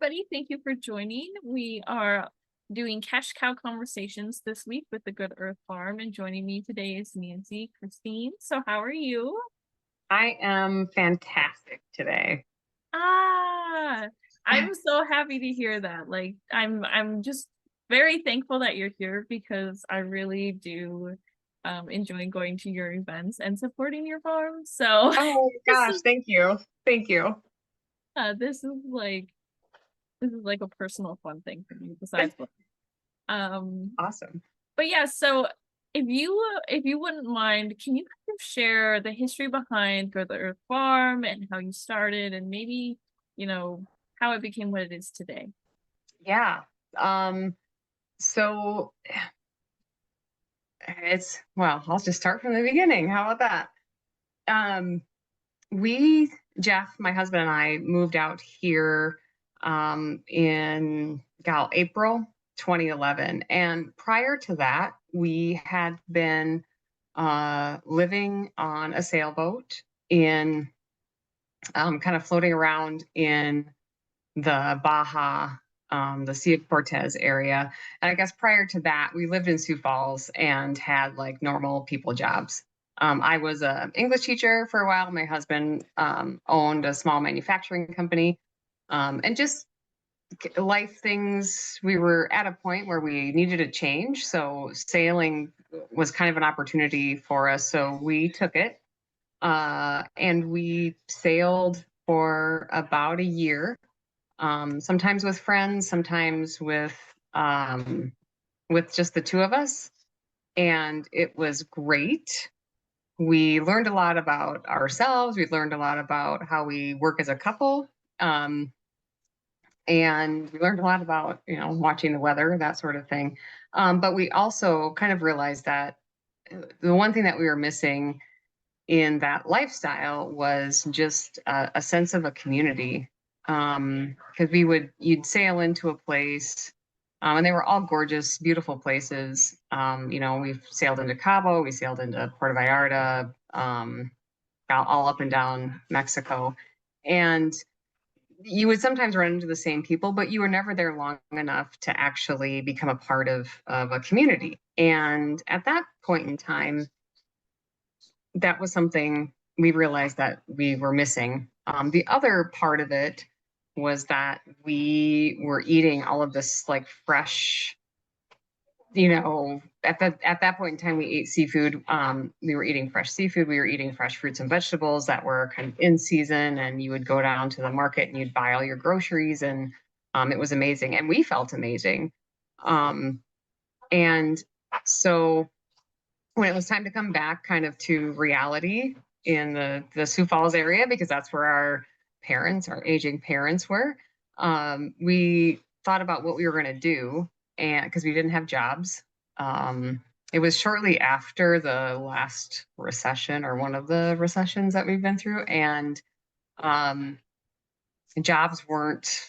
everybody. Thank you for joining. We are doing Cash Cow Conversations this week with the Good Earth Farm, and joining me today is Nancy Kristine. So how are you? I am fantastic today. Ah, I'm so happy to hear that. Like I'm just very thankful that you're here because I really do enjoy going to your events and supporting your farm. So Oh this gosh, is thank you. Thank you. this is like this is like a personal fun thing for me besides work. Um, Awesome. but yeah, so if you wouldn't mind, can you kind of share the history behind Go the Earth Farm and how you started and maybe, you know, how it became what it is today? Yeah. Um, so I'll just start from the beginning. How about that? Um, we, Jeff, my husband and I moved out here in April 2011. And prior to that, we had been living on a sailboat in kind of floating around in the Baja, the Sea of Cortez area. And I guess prior to that, we lived in Sioux Falls and had like normal people jobs. I was an English teacher for a while. My husband owned a small manufacturing company. And just life things, we were at a point where we needed a change. So sailing was kind of an opportunity for us. So we took it and we sailed for about a year, sometimes with friends, sometimes with just the two of us, and it was great. We learned a lot about ourselves. We learned a lot about how we work as a couple, um, and we learned a lot about watching the weather, that sort of thing. But we also kind of realized that the one thing that we were missing in that lifestyle was just a sense of a community. Because you'd sail into a place, and they were all gorgeous, beautiful places. We've sailed into Cabo, we sailed into Puerto Vallarta, all up and down Mexico. And you would sometimes run into the same people, but you were never there long enough to actually become a part of a community. And at that point in time, that was something we realized that we were missing. The other part of it was that we were eating all of this like fresh, at that point in time we ate seafood. We were eating fresh seafood. We were eating fresh fruits and vegetables that were kind of in season, and you would go down to the market and you'd buy all your groceries, and it was amazing, and we felt amazing. Um, and so when it was time to come back kind of to reality in the Sioux Falls area, because that's where our aging parents were, we thought about what we were going to do. And because we didn't have jobs, it was shortly after the last recession, or one of the recessions that we've been through. And um, jobs weren't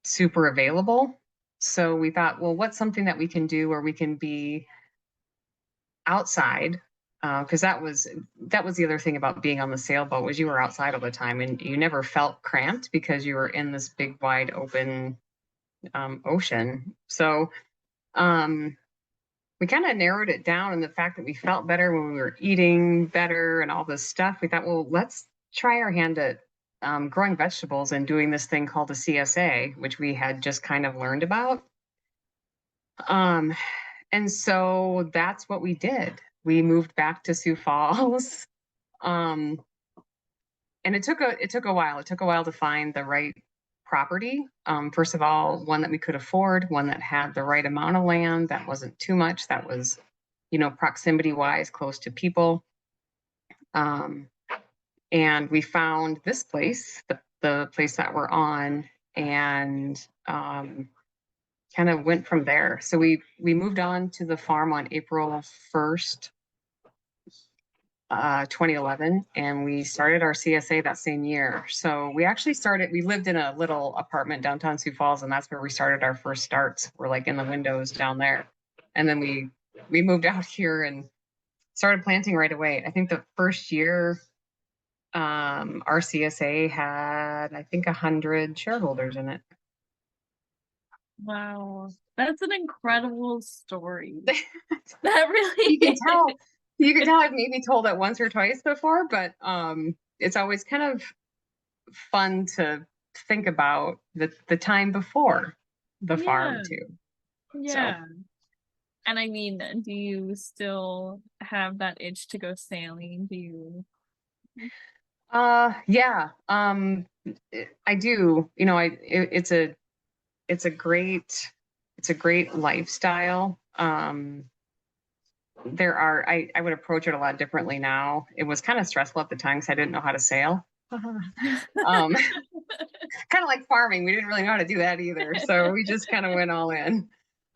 super available. So we thought, well, what's something that we can do where we can be outside, because that was the other thing about being on the sailboat, was you were outside all the time and you never felt cramped because you were in this big wide open ocean. So we kind of narrowed it down, and the fact that we felt better when we were eating better and all this stuff, we thought, well, let's try our hand at growing vegetables and doing this thing called a CSA, which we had just kind of learned about. um, and so that's what we did. We moved back to Sioux Falls. Um, and it took a while. It took a while to find the right property. First of all, one that we could afford, one that had the right amount of land, that wasn't too much, that was, proximity wise close to people. Um, and we found this place, the place that we're on, and kind of went from there. So we moved on to the farm on April 1st, 2011, and we started our CSA that same year. So we lived in a little apartment downtown Sioux Falls, and that's where we started our first starts. We're like in the windows down there. And then we moved out here and started planting right away. I think the first year, our CSA had, I think, 100 shareholders in it. Wow. That's an incredible story. That really You can is. tell, you can tell I've maybe told it once or twice before, but it's always kind of fun to think about the time before the farm Yeah. too. So Yeah. And I mean, do you still have that itch to go sailing? Do you? yeah, I do. You know, it's a great it's a great lifestyle. There are I would approach it a lot differently now. It was kind of stressful at the time because I didn't know how to sail. um Kind of like farming, we didn't really know how to do that either, so we just kind of went all in.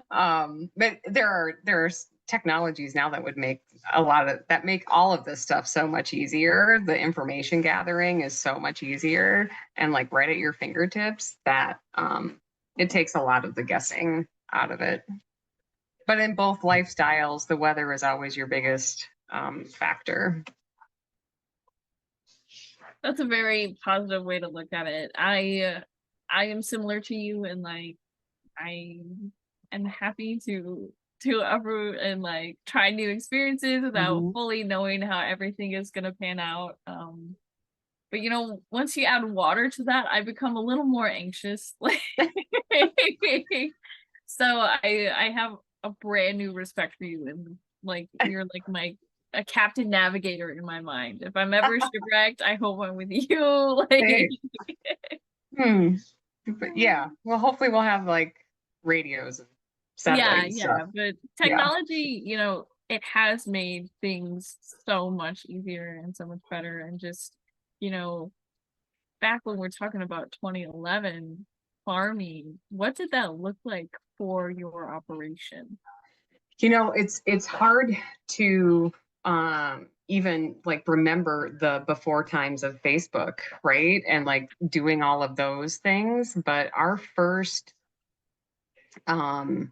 But there are technologies now that would make a lot of that make all of this stuff so much easier. The information gathering is so much easier and like right at your fingertips that it takes a lot of the guessing out of it. But in both lifestyles, the weather is always your biggest factor. That's a very positive way to look at it. I am similar to you and like I am happy to uproot and like try new experiences without Mhm. fully knowing how everything is gonna pan out. But you know, once you add water to that, I become a little more anxious. Like so I have a brand new respect for you and like you're like my a captain navigator in my mind. If I'm ever shipwrecked, I hope I'm with you. Like Thanks. Hmm. But yeah, well, hopefully we'll have like radios and yeah, satellite stuff. yeah. But Yeah. technology, you know, it has made things so much easier and so much better. And just, you know, back when we're talking about 2011 farming, what did that look like for your operation? You know, it's hard to even like remember the before times of Facebook, right? And like doing all of those things. But our first um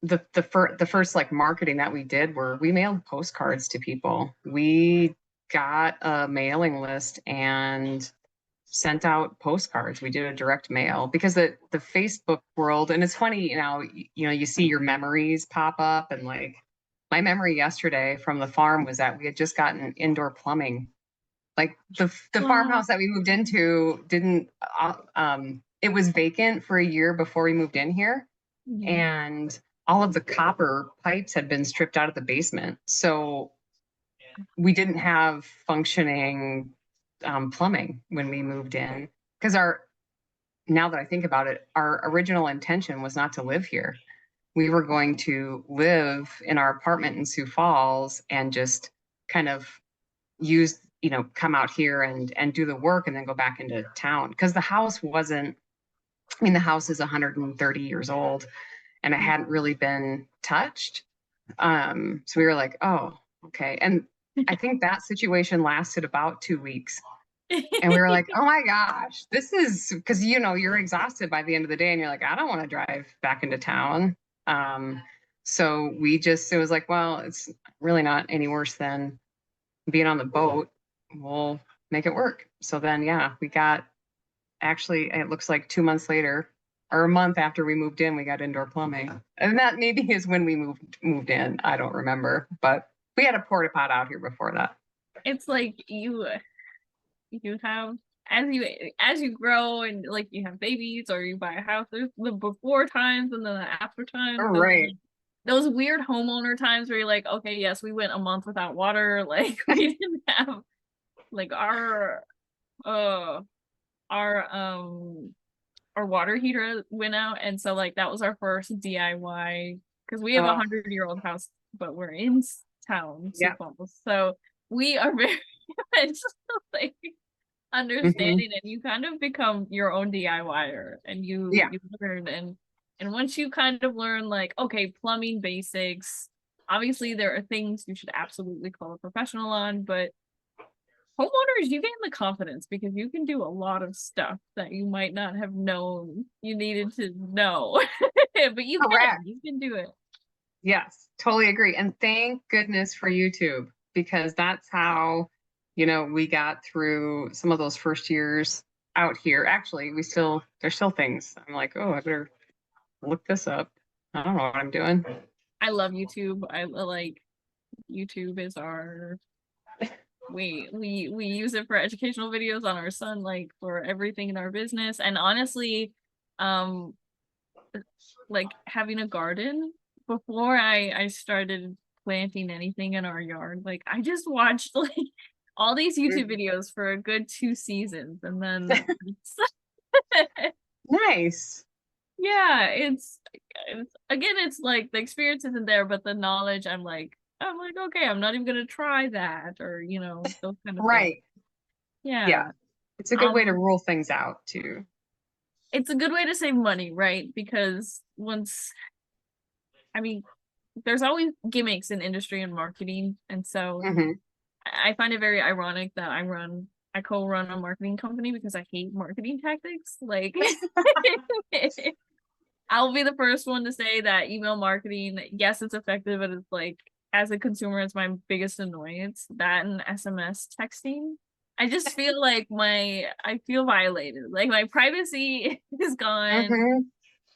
the first like marketing that we did were we mailed postcards to people. We got a mailing list and sent out postcards. We did a direct mail because the Facebook world, and it's funny, you know, you see your memories pop up, and like my memory yesterday from the farm was that we had just gotten indoor plumbing. Like the Wow. farmhouse that we moved into didn't. It was vacant for a year before we moved in here, Mhm. and all of the copper pipes had been stripped out of the basement. So we didn't have functioning plumbing when we moved in because our now that I think about it, our original intention was not to live here. We were going to live in our apartment in Sioux Falls and just kind of use, you know, come out here and do the work and then go back into town because the house wasn't. I mean, the house is 130 years old and it hadn't really been touched. So we were like, oh, okay. And I think that situation lasted about 2 weeks. And we were like, oh my gosh, this is because, you know, you're exhausted by the end of the day and you're like, I don't want to drive back into town. Um, so it was like, well, it's really not any worse than being on the boat. We'll make it work. So then, yeah, we got actually, it looks like 2 months later or a month after we moved in, we got indoor plumbing. And that maybe is when we moved in. I don't remember, but we had a porta pot out here before that. It's like you have as you grow and like you have babies or you buy a house, there's the before times and then the after All times and then right. like those weird homeowner times where you're like, okay, yes, we went a month without water, like we didn't have like uh our our water heater went out and so like that was our first DIY because we have a Oh, 100-year-old house but we're in town, Sioux yeah. Falls. So we are very much like Hmm. understanding and you kind of become your own DIYer and Yeah. you learn and once you kind of learn like okay plumbing basics obviously there are things you should absolutely call a professional on but homeowners you gain the confidence because you can do a lot of stuff that you might not have known you needed to know but Correct. you can do it. Yes, totally agree. And thank goodness for YouTube because that's how, you know, we got through some of those first years out here. Actually, there's still things. I'm like, oh, I better look this up. I don't know what I'm doing. I love YouTube. I like YouTube is our we use it for educational videos on our son, like for everything in our business. And honestly, um like having a garden before I started planting anything in our yard, like I just watched like all these YouTube Mhm. videos for a good 2 seasons and then Nice. yeah, it's again, it's like the experience isn't there, but the knowledge I'm like, okay, I'm not even gonna try that or those kind of things. Right. Yeah. Yeah. It's a good way to Um, rule things out too. it's a good way to save money, right? Because I mean, there's always gimmicks in industry and marketing, and so Hmm. I find it very ironic that I co-run a marketing company because I hate marketing tactics. Like I'll be the first one to say that email marketing, yes, it's effective, but it's like as a consumer, it's my biggest annoyance. That and SMS texting. I just feel like I feel violated. Like my privacy is gone. Hmm.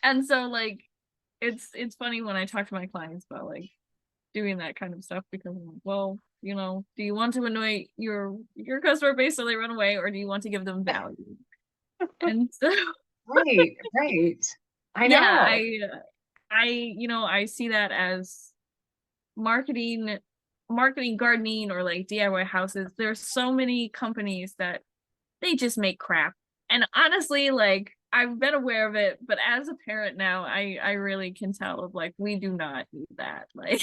And so like it's funny when I talk to my clients about like doing that kind of stuff because I'm like, well, do you want to annoy your customer base so they run away, or do you want to give them value? And so Right. Right. I yeah, know. I see that as marketing, marketing gardening or like DIY houses. There's so many companies that they just make crap. And honestly, like I've been aware of it, but as a parent now, I really can tell of like we do not need that. Like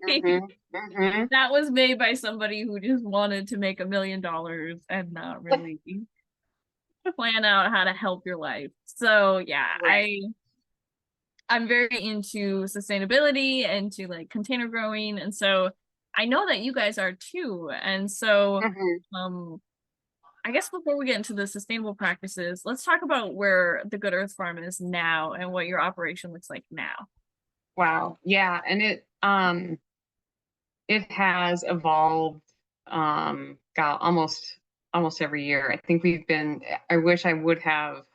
Hmm. Hmm. that was made by somebody who just wanted to make $1 million and not really plan out how to help your life. So yeah, Right. I'm very into sustainability and to like container growing. And so I know that you guys are too. And so Hmm. um I guess before we get into the sustainable practices, let's talk about where the Good Earth Farm is now and what your operation looks like now. Wow. Yeah. And it has evolved, got almost every year. I think I wish I would have,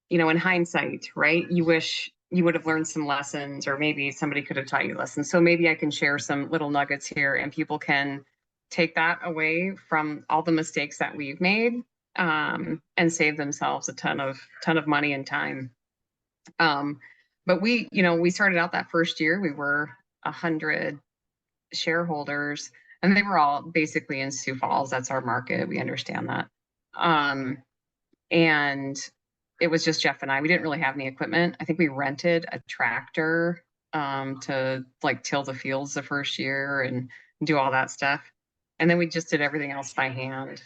in hindsight, right? You wish you would have learned some lessons, or maybe somebody could have taught you lessons. So maybe I can share some little nuggets here and people can take that away from all the mistakes that we've made, and save themselves a ton of money and time. Um, but we started out that first year, we were 100 shareholders, and they were all basically in Sioux Falls. That's our market. We understand that. Um, and it was just Jeff and I. We didn't really have any equipment. I think we rented a tractor, to like till the fields the first year and do all that stuff. And then we just did everything else by hand.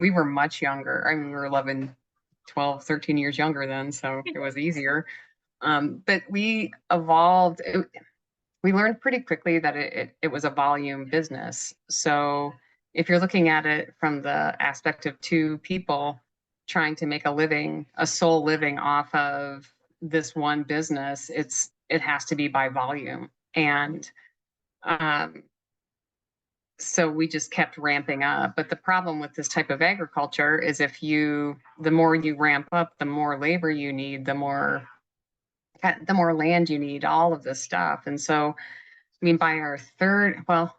We were much younger. I mean, we were 11, 12, 13 years younger then, so it was easier. But we evolved. We learned pretty quickly that it was a volume business. So if you're looking at it from the aspect of two people trying to make a living, a sole living off of this one business, it has to be by volume. And um, so we just kept ramping up. But the problem with this type of agriculture is the more you ramp up, the more labor you need, the more land you need, all of this stuff. And so, I mean, the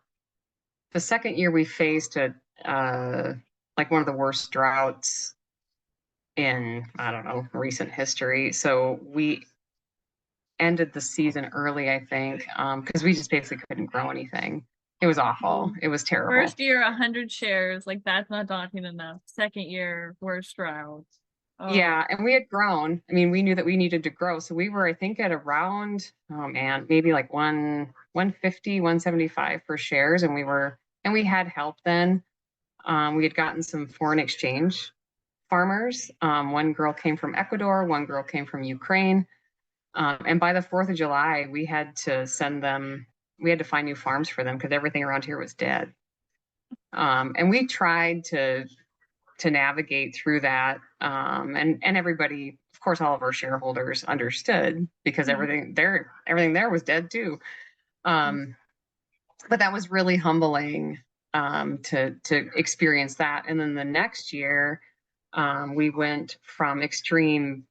second year we faced like one of the worst droughts in, I don't know, recent history. So we ended the season early, I think, because we just basically couldn't grow anything. It was awful. It was terrible. First year, 100 shares, like that's not daunting enough. Second year, worst drought. Oh, Yeah, and we had grown. I mean, we knew that we needed to grow. So we were, I think, at around, oh man, maybe like 150, 175 for shares. And we had help then. We had gotten some foreign exchange farmers. One girl came from Ecuador, one girl came from Ukraine. And by the 4th of July, we had to find new farms for them because everything around here was dead. And we tried to navigate through that. And everybody, of course, all of our shareholders understood because hmm. everything there was dead too. Um, but that was really humbling, to experience that. And then the next year, we went from extreme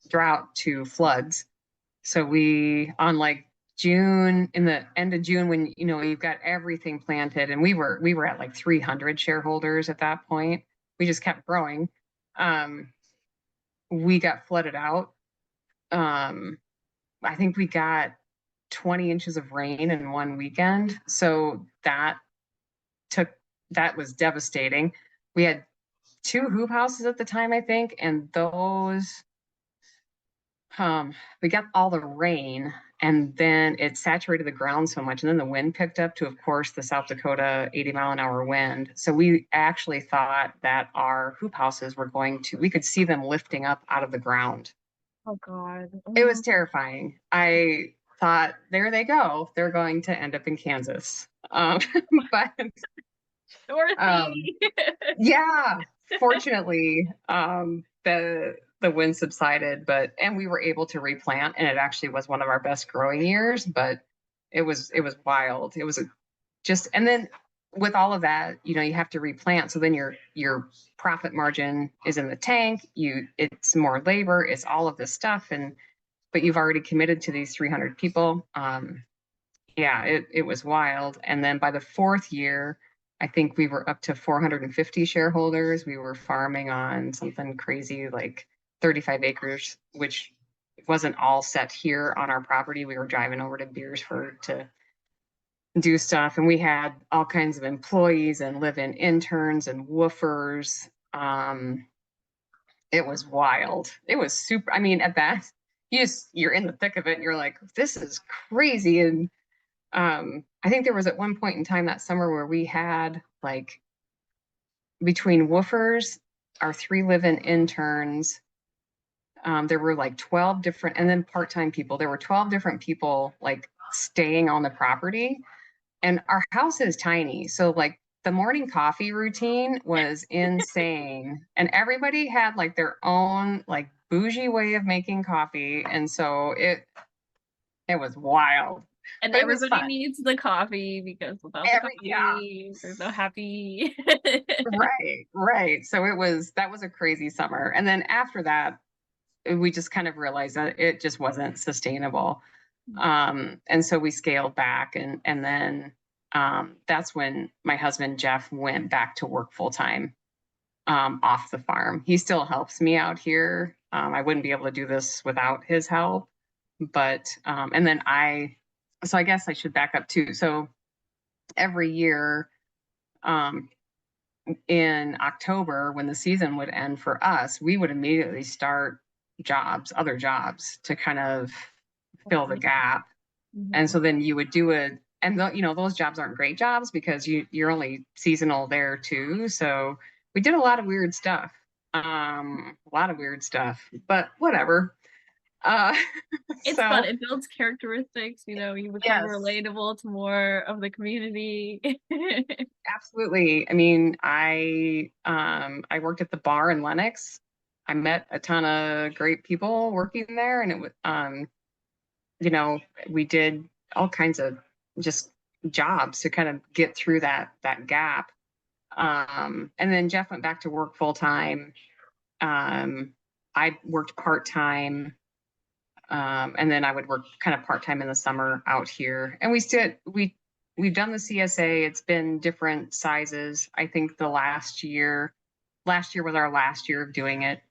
drought to floods. So we on like June, in the end of June, when you've got everything planted, and we were at like 300 shareholders at that point. We just kept growing. We got flooded out. Um, I think we got 20 inches of rain in one weekend. So took that was devastating. We had two hoop houses at the time, I think, and those we got all the rain, and then it saturated the ground so much, and then the wind picked up to, of course, the South Dakota 80-mile-an-hour wind. So we actually thought that our hoop houses we could see them lifting up out of the ground. Oh God. It was terrifying. I thought, there they go. They're going to end up in Kansas. But Dorothy. yeah, fortunately, the wind subsided, and we were able to replant, and it actually was one of our best growing years. But it was wild. It was and then with all of that, you have to replant. So then your profit margin is in the tank. It's more labor. It's all of this stuff, but you've already committed to these 300 people. Yeah, it was wild. And then by the fourth year, I think we were up to 450 shareholders. We were farming on something crazy like 35 acres, which wasn't all set here on our property. We were driving over to Beersford to do stuff, and we had all kinds of employees and live-in interns and woofers. It was wild. It was super. I mean, at that, you're in the thick of it, and you're like, this is crazy. And I think there was at one point in time that summer where we had like, between woofers, our 3 live-in interns, there were like 12 different, and then part-time people. There were 12 different people like staying on the property, and our house is tiny. So like the morning coffee routine was insane, and everybody had like their own like bougie way of making coffee, and so it was wild. And But it was everybody fun. needs the coffee because without the Yeah. coffee, there's no happy. Right. So that was a crazy summer. And then after that, we just kind of realized that it just wasn't sustainable. And so we scaled back, and then that's when my husband Jeff went back to work full time off the farm. He still helps me out here. I wouldn't be able to do this without his help. But and then so I guess I should back up too. So every year, in October, when the season would end for us, we would immediately start other jobs to kind of fill the gap. And so then you would do it. And those jobs aren't great jobs because you're only seasonal there too. So we did a lot of weird stuff. But whatever. Uh, It's so fun. It builds characteristics, you become yes, relatable to more of the community. absolutely. I mean, I worked at the bar in Lenox. I met a ton of great people working there, and it was we did all kinds of just jobs to kind of get through that gap. And then Jeff went back to work full time. I worked part time, and then I would work kind of part time in the summer out here. And we've done the CSA. It's been different sizes. I think last year was our last year of doing it.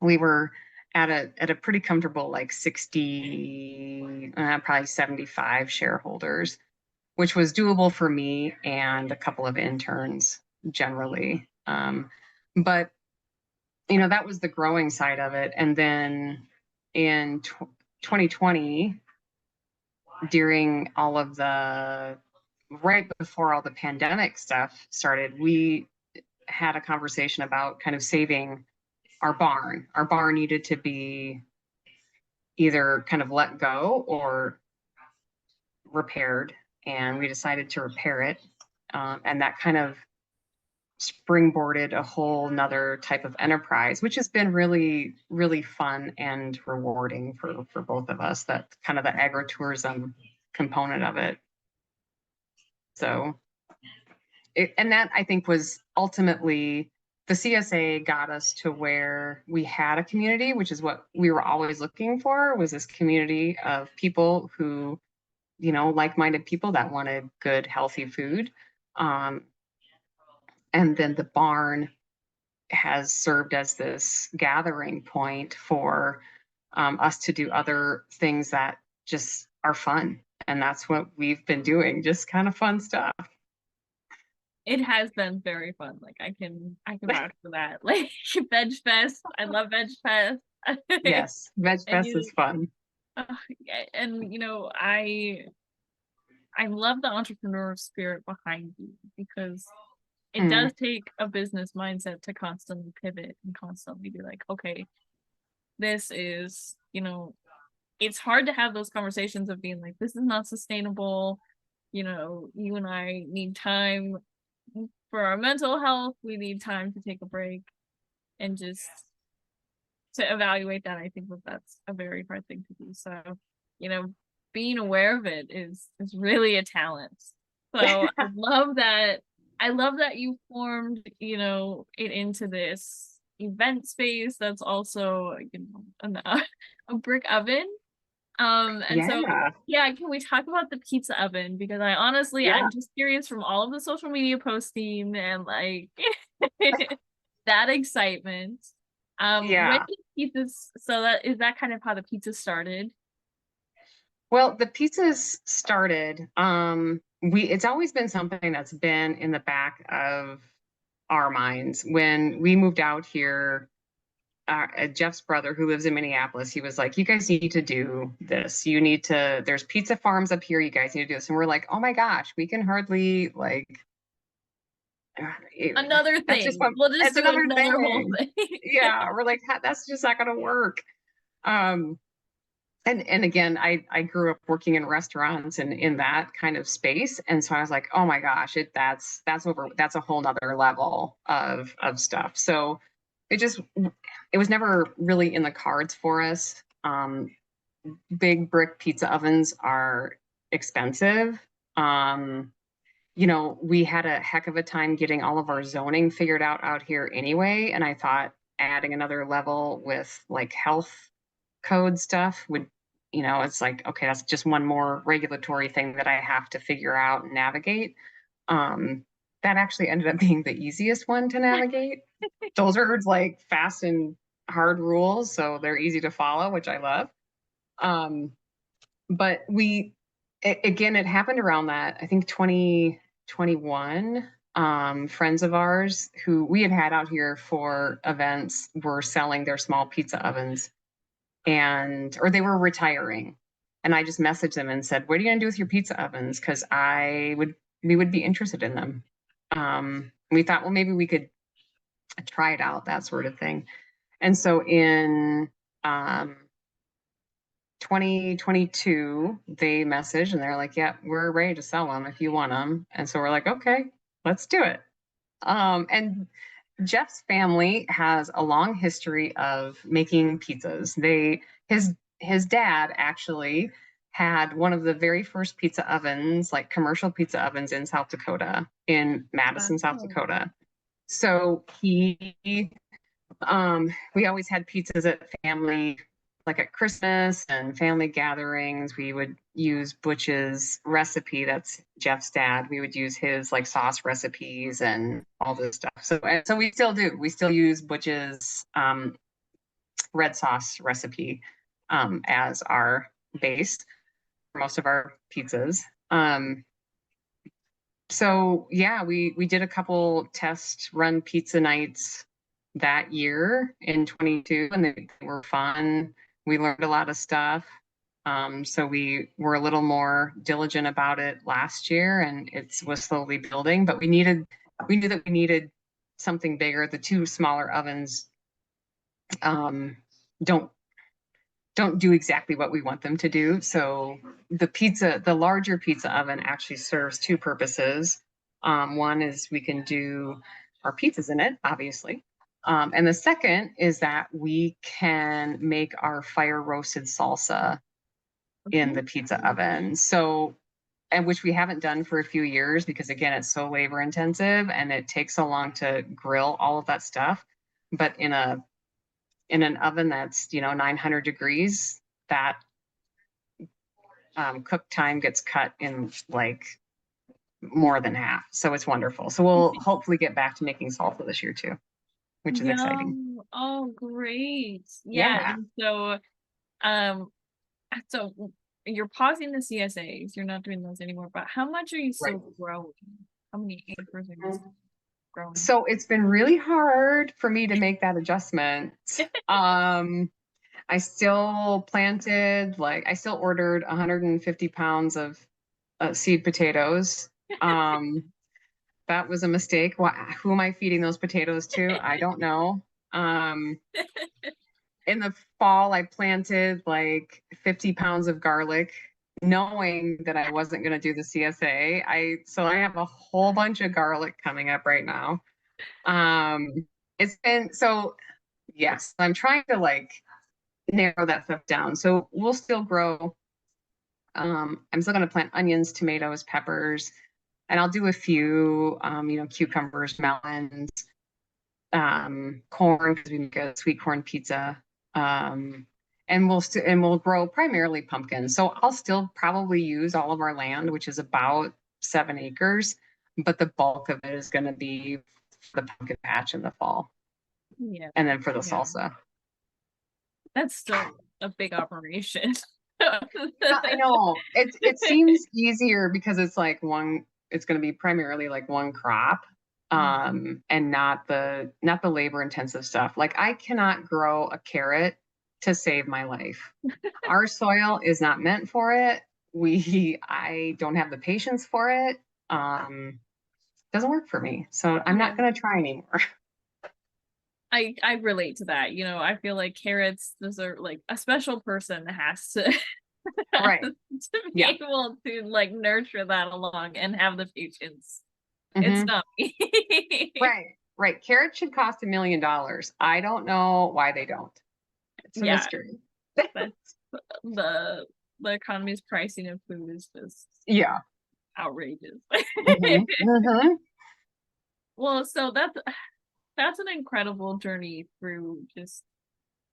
We were at a pretty comfortable like 60, probably 75 shareholders, which was doable for me and a couple of interns generally. But that was the growing side of it. And then in 2020, during all of right before all the pandemic stuff started, we had a conversation about kind of saving our barn. Our barn needed to be either kind of let go or repaired, and we decided to repair it. And that kind of springboarded a whole nother type of enterprise, which has been really, really fun and rewarding for both of us. That kind of the agritourism component of it. So, and that I think was ultimately the CSA got us to where we had a community, which is what we were always looking for, was this community of people who, like-minded people that wanted good, healthy food. Um, and then the barn has served as this gathering point for us to do other things that just are fun. And that's what we've been doing, just kind of fun stuff. It has been very fun. Like I can vouch for that. Like Veg Fest. I love Veg Fest. Yes, Veg And Fest is you fun. uh, and I love the entrepreneur spirit behind you because it Mm, does take a business mindset to constantly pivot and constantly be like, okay, this is, it's hard to have those conversations of being like, this is not sustainable. You and I need time for our mental health. We need time to take a break and just to evaluate that. I think that's a very hard thing to do. So, you know, being aware of it is really a talent. So I love that you formed, it into this event space that's also, a brick oven. And so yeah, yeah, can we talk about the pizza oven? Because yeah, I'm just curious from all of the social media posting and like that excitement. When yeah. did pizzas, so that is that kind of how the pizza started? Well, the pizzas started. It's always been something that's been in the back of our minds. When we moved out here, Jeff's brother, who lives in Minneapolis, he was like, "You guys need to do this. You need to. There's pizza farms up here. You guys need to do this." And we're like, "Oh my gosh, we can hardly like." Another That's just thing. what. We'll just It's do another another whole thing. thing. Yeah, we're like, That's just not going to work." Um, and again, I grew up working in restaurants and in that kind of space, and so I was like, oh my gosh, that's a whole nother level of stuff. So it just it was never really in the cards for us. Big brick pizza ovens are expensive. um we had a heck of a time getting all of our zoning figured out here anyway, and I thought adding another level with like health code stuff would, it's like, okay, that's just one more regulatory thing that I have to figure out and navigate. Um, that actually ended up being the easiest one to navigate. Those are like fast and hard rules, so they're easy to follow, which I love. Um, but again, it happened around that, I think 2021. Friends of ours who we had out here for events were selling their small pizza ovens, or they were retiring. And I just messaged them and said, "What are you going to do with your pizza ovens? Because we would be interested in them." We thought, well, maybe we could try it out, that sort of thing. And so in um, 2022, they messaged and they're like, "Yeah, we're ready to sell them if you want them." And so we're like, "Okay, let's do it." And Jeff's family has a long history of making pizzas. His dad actually had one of the very first pizza ovens, like commercial pizza ovens in South Dakota, in Madison, South Wow. Dakota. So we always had pizzas at family, like at Christmas and family gatherings. We would use Butch's recipe. That's Jeff's dad. We would use his like sauce recipes and all this stuff. So we still do. We still use Butch's red sauce recipe as our base for most of our pizzas. Um, so yeah, we did a couple test run pizza nights that year in 22, and they were fun. We learned a lot of stuff. So we were a little more diligent about it last year, and it was slowly building. But we knew that we needed something bigger. The two smaller ovens um, don't don't do exactly what we want them to do. So the larger pizza oven actually serves two purposes. One is we can do our pizzas in it, obviously. And the second is that we can make our fire roasted salsa in the pizza oven. So and which we haven't done for a few years because again, it's so labor intensive and it takes so long to grill all of that stuff. But in an oven that's 900 degrees, that cook time gets cut in like more than half. So it's wonderful. So we'll hopefully get back to making salsa this year too, which is exciting. Yum. Oh, great. Yeah. Yeah. And um, so you're pausing the CSAs. You're not doing those anymore. But how much are you Right. still growing? How many acres are you still growing? So it's been really hard for me to make that adjustment. I still planted, like, I still ordered 150 pounds of seed potatoes. That was a mistake. Who am I feeding those potatoes to? I don't know. In the fall, I planted like 50 pounds of garlic, knowing that I wasn't going to do the CSA. So I have a whole bunch of garlic coming up right now. It's been so, yes, I'm trying to like narrow that stuff down. So we'll still grow. I'm still going to plant onions, tomatoes, peppers, and I'll do a few, cucumbers, melons, corn because we make a sweet corn pizza. And we'll grow primarily pumpkins. So I'll still probably use all of our land, which is about 7 acres, but the bulk of it is going to be the pumpkin patch in the fall. Yeah. And then for the Yeah. salsa. That's still a big operation. I know it seems easier because it's like it's going to be primarily like one crop, and not the labor intensive stuff. Like I cannot grow a carrot to save my life. Our soil is not meant for it. I don't have the patience for it. Doesn't work for me. So I'm not going to try anymore. I relate to that. I feel like carrots deserve like a special person has to Right. to be able to like nurture that along and have the patience. It's not me. Right. Carrots should cost $1 million. I don't know why they don't. It's a mystery. That's the economy's pricing of food is just outrageous. Well, so that's an incredible journey through just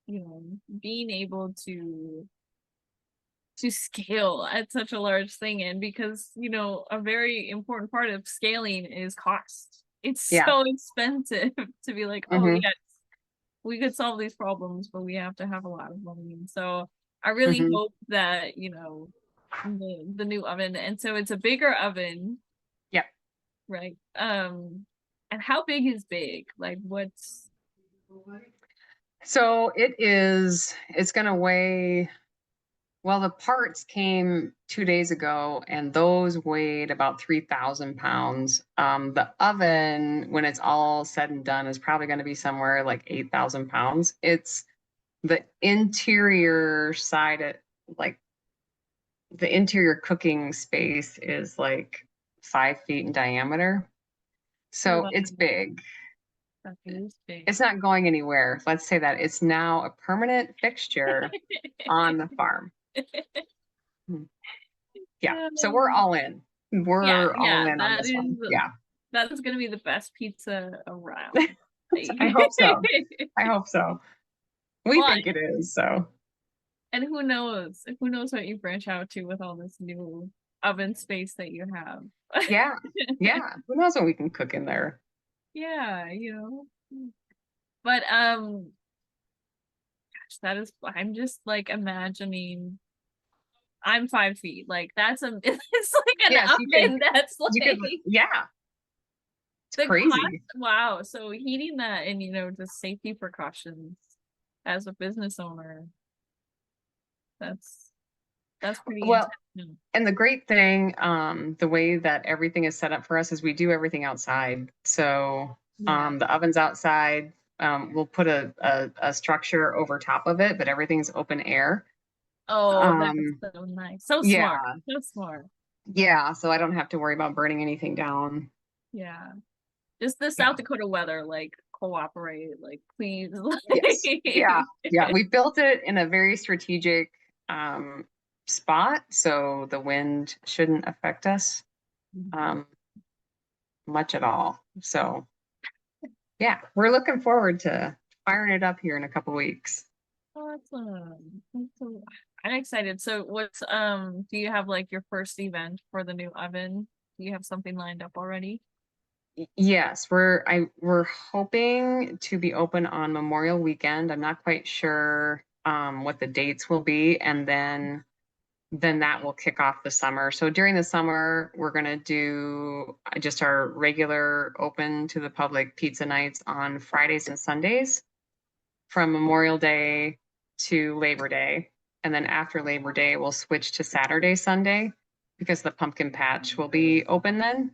being able to scale at such a large thing. And because a very important part of scaling is cost. It's so expensive to be like, oh yes, we could solve these problems, but we have to have a lot of money. And so I really hope that the new oven, and so it's a bigger oven, right? And how big is big? Like what's So it's going to weigh, well, the parts came 2 days ago and those weighed about 3,000 pounds. The oven, when it's all said and done, is probably going to be somewhere like 8,000 pounds. It's the interior side, like the interior cooking space is like 5 feet in diameter. So it's big. It's not going anywhere. Let's say that it's now a permanent fixture on the farm. Yeah. So we're all in. We're all in on this one. Yeah. That is going to be the best pizza around. I hope so. I hope so. We think it is. So. And who knows? Who knows what you branch out to with all this new oven space that you have? Yeah. Who knows what we can cook in there? Yeah, But gosh, I'm just like imagining. I'm 5 feet. Like it's like an oven that's like it's crazy. Wow. So heating that and just safety precautions as a business owner. That's pretty intense. And the great thing, the way that everything is set up for us is we do everything outside. So the oven's outside. We'll put a structure over top of it, but everything's open air. Oh, that's so nice. So smart. So smart. Yeah, so I don't have to worry about burning anything down. Yeah. Just the South Dakota weather, like cooperate, like please. Yes. Yeah. We built it in a very strategic spot, so the wind shouldn't affect us much at all. So yeah, we're looking forward to firing it up here in a couple weeks. Awesome. I'm excited. So do you have like your first event for the new oven? Do you have something lined up already? Yes, we're hoping to be open on Memorial Weekend. I'm not quite sure what the dates will be, and then that will kick off the summer. So during the summer, we're going to do just our regular open to the public pizza nights on Fridays and Sundays from Memorial Day to Labor Day. And then after Labor Day, we'll switch to Saturday, Sunday because the pumpkin patch will be open then.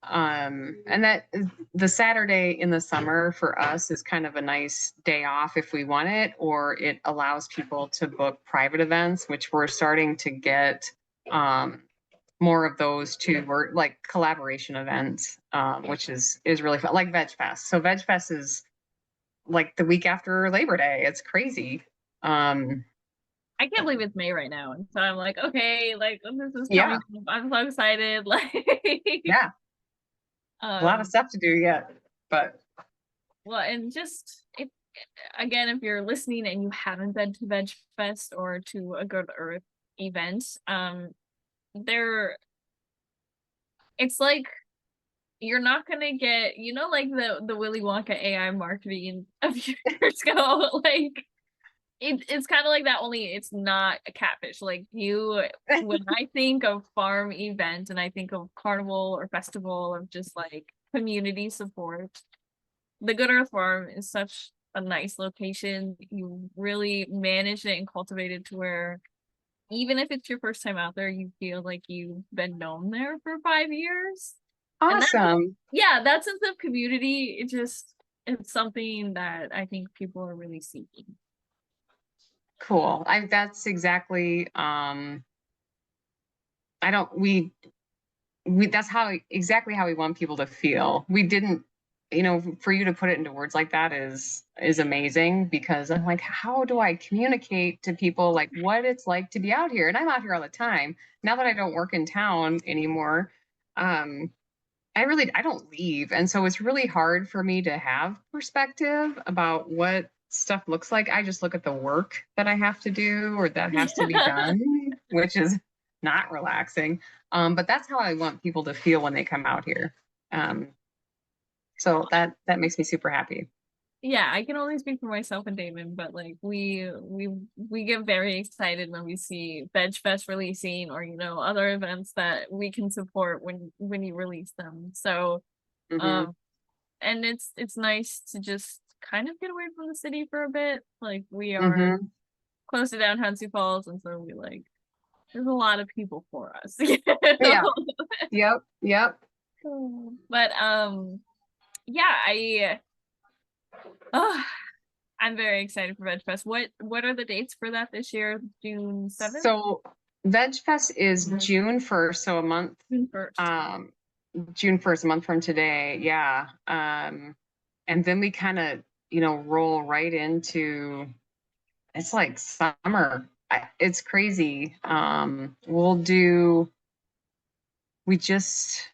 And that the Saturday in the summer for us is kind of a nice day off if we want it, or it allows people to book private events, which we're starting to get more of those too, or like collaboration events, which is really fun, like Veg Fest. So Veg Fest is like the week after Labor Day. It's crazy. I can't believe it's May right now. And so I'm like, okay, like this is Yeah, coming. I'm so excited. Like yeah, a lot of stuff to do yet, but well, and just if again, if you're listening and you haven't been to Veg Fest or to a Good Earth event, there it's like you're not gonna get, like the Willy Wonka AI marketing a few years ago, like it's kind of like that, only it's not a catfish. Like when I think of farm event and I think of carnival or festival of just like community support, the Good Earth Farm is such a nice location. You really managed it and cultivated to where even if it's your first time out there, you feel like you've been known there for 5 years. And awesome. that sense of community, it's something that I think people are really seeking. Cool. That's exactly I don't we that's how exactly how we want people to feel. We didn't, for you to put it into words like that is amazing, because I'm like, how do I communicate to people like what it's like to be out here? And I'm out here all the time. Now that I don't work in town anymore, I don't leave. And so it's really hard for me to have perspective about what stuff looks like. I just look at the work that I have to do or that has to be done, which is not relaxing. But that's how I want people to feel when they come out here. So that makes me super happy. Yeah, I can only speak for myself and Damon, but like we get very excited when we see Veg Fest releasing, or other events that we can support when you release them. So Mm-hmm. um and it's nice to just kind of get away from the city for a bit. Like we are Mm-hmm. close to downtown Sioux Falls, and so there's a lot of people for us. Yeah. Yep. Yep. But yeah, oh, I'm very excited for Veg Fest. What are the dates for that this year? June 7th? So Veg Fest is June 1st, so a month. June 1st. June 1st, a month from today. Yeah. And then we kind of, roll right into it's like summer. It's crazy. We just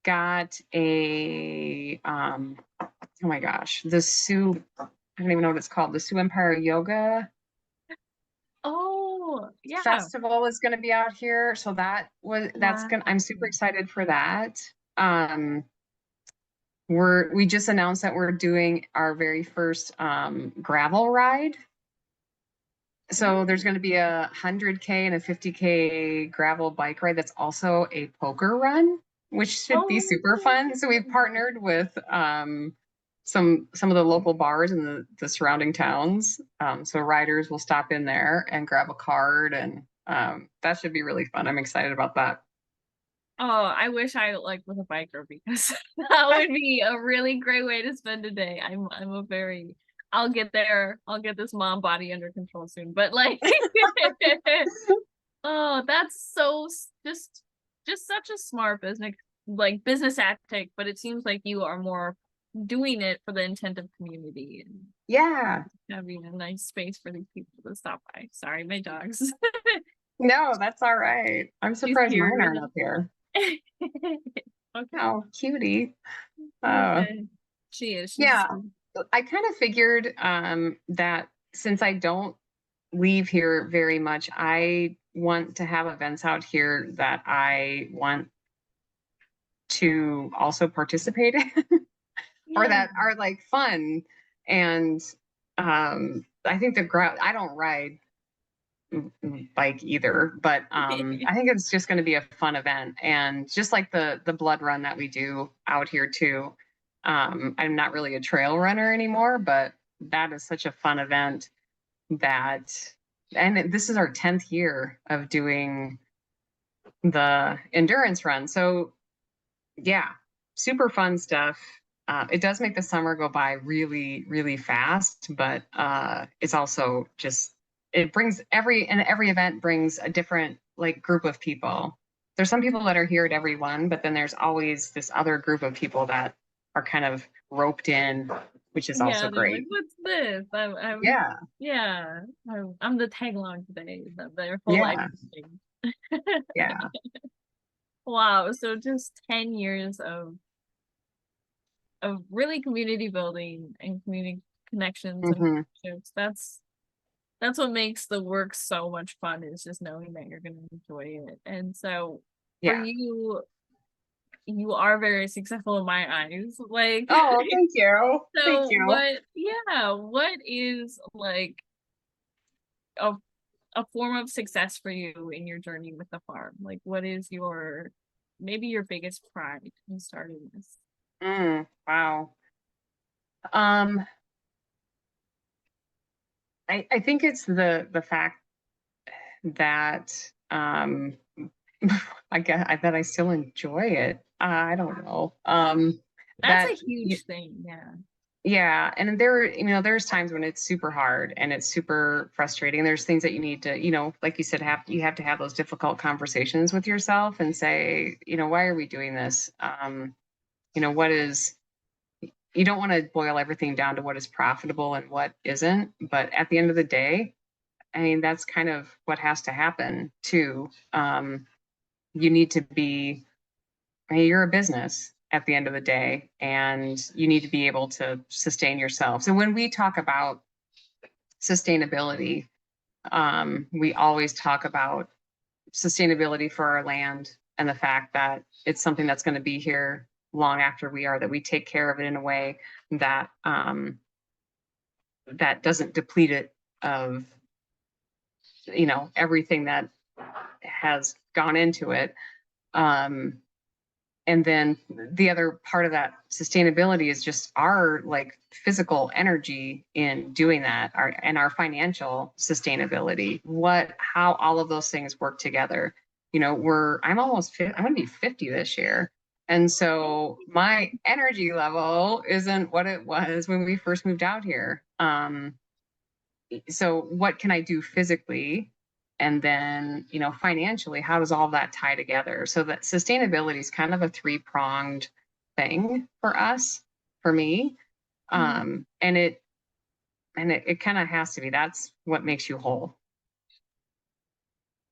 got oh my gosh, I don't even know what it's called. The Sioux Empire Yoga Oh, yeah. Festival is going to be out here. So I'm super excited for that. Um, we just announced that we're doing our very first gravel ride. So there's going to be 100K and a 50K gravel bike ride that's also a poker run, which should be super fun. So we've partnered with some of the local bars in the surrounding towns. So riders will stop in there and grab a card, and that should be really fun. I'm excited about that. Oh, I wish I was a biker, because that would be a really great way to spend a day. I'll get there. I'll get this mom body under control soon. But oh, that's just such a smart business tactic, but it seems like you are more doing it for the intent of community and Yeah. having a nice space for these people to stop by. Sorry, my dogs. No, that's all right. I'm She's surprised here mine with aren't up here. us. Okay. Oh, cutie. Uh, Okay. She is. She's yeah, I kind of figured that since I don't leave here very much, I want to have events out here that I want to also participate in or yeah. that are like fun. And I think I don't ride bike either, but I think it's just going to be a fun event. And just like the blood run that we do out here too. I'm not really a trail runner anymore, but that is such a fun event that, and this is our 10th year of doing the endurance run. So yeah, super fun stuff. It does make the summer go by really, really fast, but it's also just every event brings a different like group of people. There's some people that are here at every one, but then there's always this other group of people that are kind of roped in, which is also Yeah, they're like, great. what's this? Yeah, Yeah, I'm the tag along today. Their whole life yeah, has changed. yeah. Wow, so just 10 years of really community building and community connections and Hmm. friendships. That's what makes the work so much fun, is just knowing that you're gonna enjoy it. And so for Yeah. you, you are very successful in my eyes. Like, Oh, thank you. Thank so you. what is like a form of success for you in your journey with the farm? Like, what is your maybe your biggest pride in starting this? Wow. Um, I think it's the fact that I guess I that I still enjoy it. I don't know. That's a That huge thing. Yeah. yeah, and there's times when it's super hard and it's super frustrating. There's things that you need to, like you said, you have to have those difficult conversations with yourself and say, why are we doing this? What is you don't want to boil everything down to what is profitable and what isn't, but at the end of the day, I mean, that's kind of what has to happen too. You need to be, I mean, you're a business at the end of the day, and you need to be able to sustain yourself. So when we talk about sustainability, we always talk about sustainability for our land and the fact that it's something that's going to be here long after we are, that we take care of it in a way that that doesn't deplete it of everything that has gone into it. Um, and then the other part of that sustainability is just our like physical energy in doing that, our financial sustainability, how all of those things work together. I'm going to be 50 this year, and so my energy level isn't what it was when we first moved out here. So what can I do physically, and then financially, how does all that tie together? So that sustainability is kind of a three-pronged thing for us, for me. Mhm. And it kind of has to be. That's what makes you whole.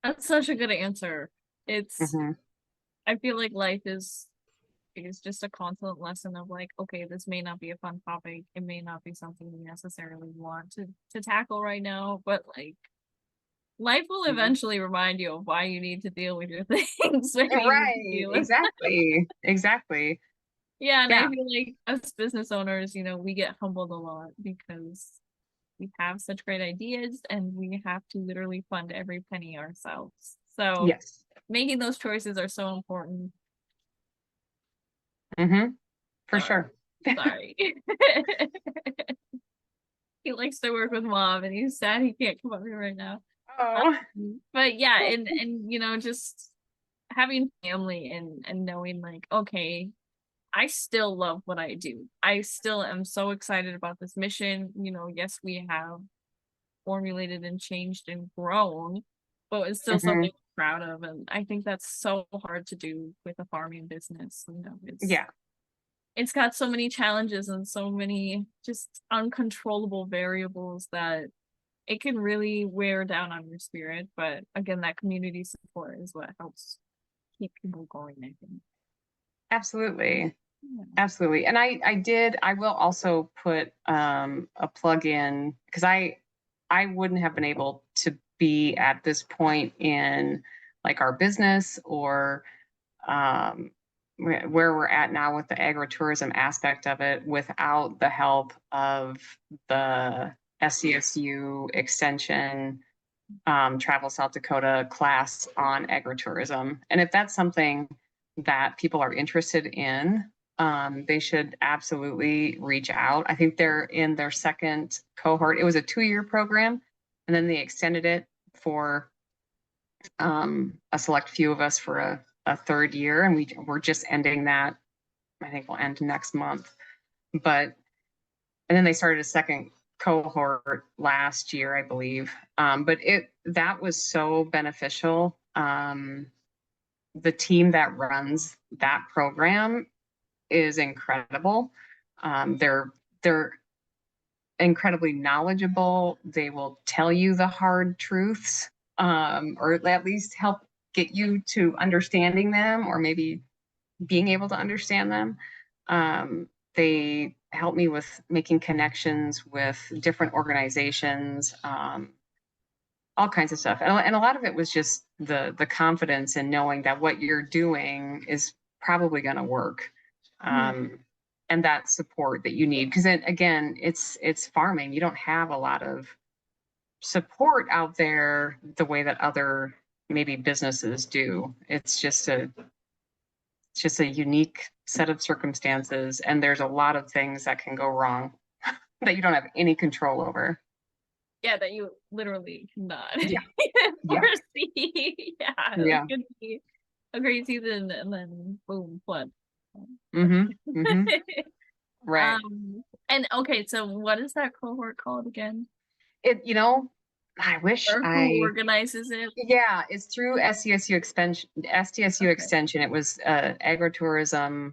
That's such a good answer. It's Hmm. I feel like life is just a constant lesson of like, okay, this may not be a fun topic. It may not be something you necessarily want to tackle right now, but like life will eventually remind you of why you need to deal with your things when you need to Right, deal with. exactly. Yeah, and I Yeah. feel like as business owners, we get humbled a lot because we have such great ideas and we have to literally fund every penny ourselves. So Yes. making those choices are so important. Hmm. For Sorry. sure. Sorry. He likes to work with mom and he's sad he can't come up here right now. Oh. But yeah, and just having family and knowing like, okay, I still love what I do. I still am so excited about this mission. Yes, we have formulated and changed and grown, but it's still Hmm. something I'm proud of. And I think that's so hard to do with a farming business. Yeah. It's got so many challenges and so many just uncontrollable variables that it can really wear down on your spirit. But again, that community support is what helps keep people going, I think. Absolutely. Yeah. Absolutely. And I will also put a plug in because I wouldn't have been able to be at this point in like our business or um where we're at now with the agritourism aspect of it without the help of the SCSU extension Travel South Dakota class on agritourism. And if that's something that people are interested in, they should absolutely reach out. I think they're in their second cohort. It was a 2-year program, and then they extended it for a select few of us for a third year, and we're just ending that. I think we'll end next month. But and then they started a second cohort last year, I believe. But that was so beneficial. The team that runs that program is incredible. They're incredibly knowledgeable. They will tell you the hard truths, or at least help get you to understanding them, or maybe being able to understand them. They help me with making connections with different organizations, all kinds of stuff. And a lot of it was just the confidence in knowing that what you're doing is probably going to work. And that support that you need. Because again, it's farming. You don't have a lot of support out there the way that other maybe businesses do. It's just a unique set of circumstances, and there's a lot of things that can go wrong that you don't have any control over. Yeah, that you literally cannot Yeah. foresee. Yeah, Yeah. it could be a great season and then boom, flood. Right. And okay, so what is that cohort called again? I wish Or who organizes it? Yeah, it's through SCSU extension. SDSU extension. It was agritourism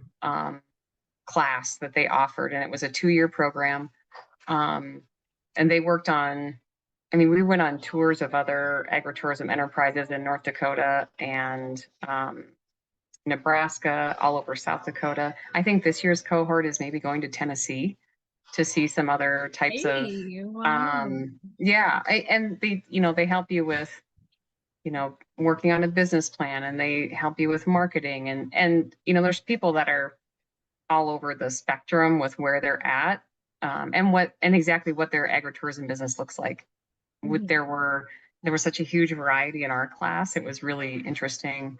class that they offered, and it was a 2-year program. And they worked on. I mean, we went on tours of other agritourism enterprises in North Dakota and Nebraska, all over South Dakota. I think this year's cohort is maybe going to Tennessee to see some other types of Wow. and they help you with working on a business plan, and they help you with marketing, and there's people that are all over the spectrum with where they're at, and exactly what their agritourism business looks like. There was such a huge variety in our class. It was really interesting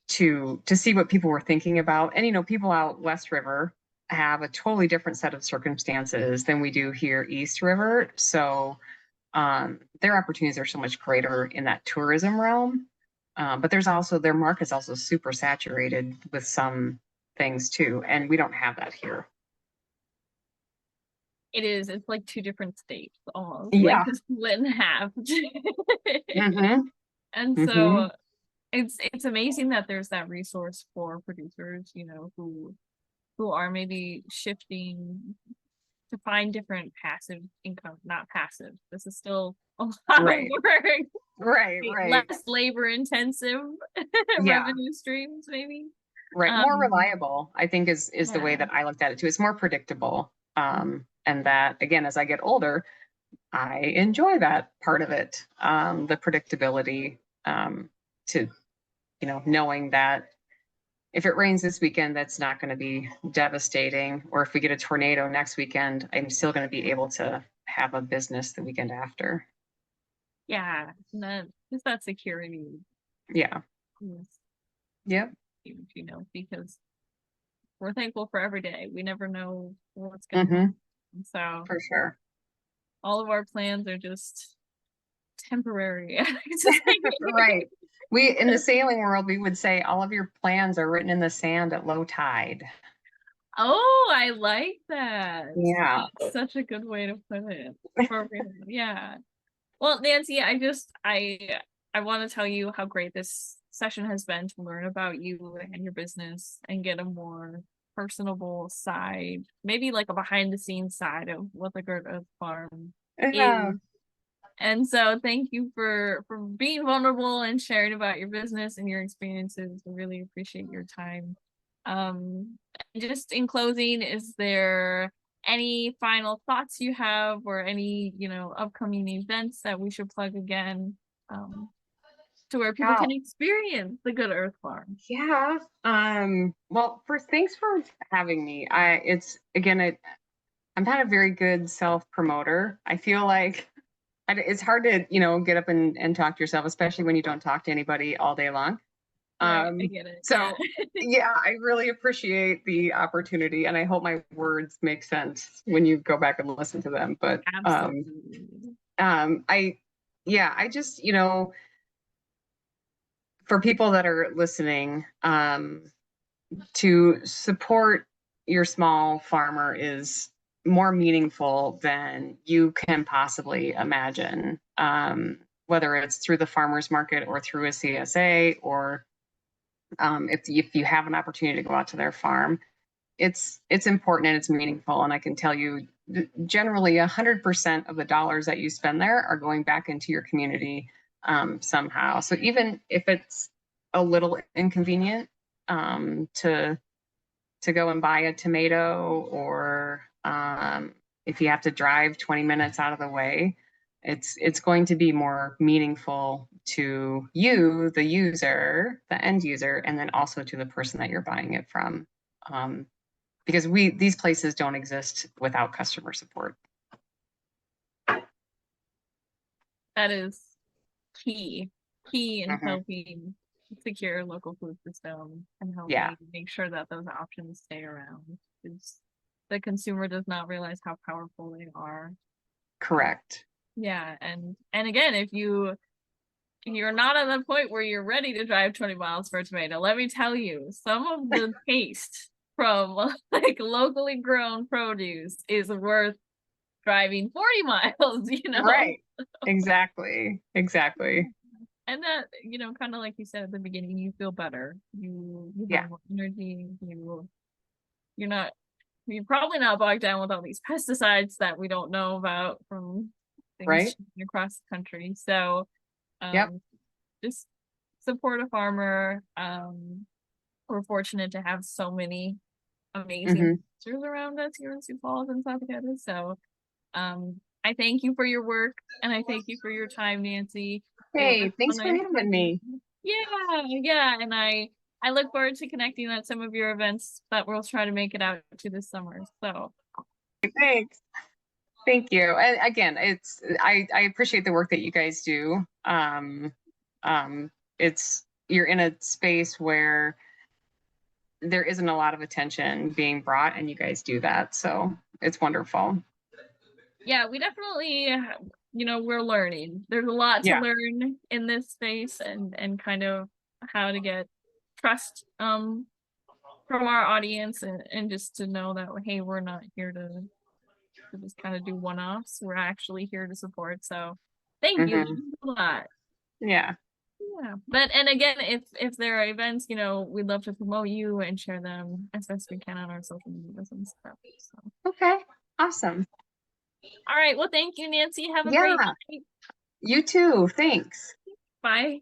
to see what people were thinking about. And people out West River have a totally different set of circumstances than we do here East River. So their opportunities are so much greater in that tourism realm. But their market's also super saturated with some things too, and we don't have that here. It is. It's like 2 different states almost. Yeah. Like split in half. And Mm-hmm. so it's amazing that there's that resource for producers, who are maybe shifting to find different passive income, not passive. This is still a lot of work. Right. Less labor intensive revenue streams, maybe. Right. More reliable, I think is the way that I looked at it too. It's more predictable. And that, again, as I get older, I enjoy that part of it. The predictability, to, knowing that if it rains this weekend, that's not going to be devastating. Or if we get a tornado next weekend, I'm still going to be able to have a business the weekend after. Yeah. Just that security. Yeah. Yep. Because we're thankful for every day. We never know what's going to happen. So for sure, all of our plans are just temporary. Right. In the sailing world, we would say all of your plans are written in the sand at low tide. Oh, I like that. Yeah. That's such a good way to put it. Yeah. Well, Nancy, I want to tell you how great this session has been to learn about you and your business and get a more personable side, maybe like a behind the scenes side of what the Good Earth Farm Yeah. is. And so thank you for being vulnerable and sharing about your business and your experiences. I really appreciate your time. Just in closing, is there any final thoughts you have or any, upcoming events that we should plug again, to where people Yeah. can experience the Good Earth Farm? Yeah. Well, first, thanks for having me. I'm not a very good self promoter. I feel like it's hard to, get up and talk to yourself, especially when you don't talk to anybody all day long. Right, I get it. Yeah. So yeah, I really appreciate the opportunity, and I hope my words make sense when you go back and listen to them. But Absolutely. I just, for people that are listening, to support your small farmer is more meaningful than you can possibly imagine. Whether it's through the farmers market or through a CSA, or if you have an opportunity to go out to their farm, it's important and it's meaningful. And I can tell you, generally 100% of the dollars that you spend there are going back into your community somehow. So even if it's a little inconvenient, to go and buy a tomato, or if you have to drive 20 minutes out of the way, it's going to be more meaningful to you, the user, the end user, and then also to the person that you're buying it from. Because these places don't exist without customer support. That is key in Mm-hmm. helping secure local food system and Yeah, helping make sure that those options stay around, because the consumer does not realize how powerful they are. correct. Yeah, and again, if you're not at the point where you're ready to drive 20 miles for a tomato, let me tell you, some of the taste from like locally grown produce is worth driving 40 miles. Right. Exactly. And that, kind of like you said at the beginning, you feel better. You Yeah. have more energy. You're not you're probably not bogged down with all these pesticides that we don't know about from things Right. across the country. So Yep. just support a farmer. We're fortunate to have so many amazing Mm-hmm. producers around us here in Sioux Falls and South Dakota. So I thank you for your work and I thank you for your time, Nancy. It was Hey, thanks for nice having talking. me. Yeah, and I look forward to connecting at some of your events that we'll try to make it out to this summer. So Thanks. Thank you. And again, I appreciate the work that you guys do. It's You're in a space where there isn't a lot of attention being brought, and you guys do that. So it's wonderful. yeah, we definitely, we're learning. There's a lot to Yeah. learn in this space and kind of how to get trust from our audience and just to know that, hey, we're not here to just kind of do one-offs. We're actually here to support. So thank you. That Hmm. means a lot. Yeah. Yeah. But and again, if there are events, we'd love to promote you and share them as best we can on our social medias and stuff. So Okay. Awesome. all right. Well, thank you, Nancy. Have a great Yeah. night. You too. Thanks. Bye.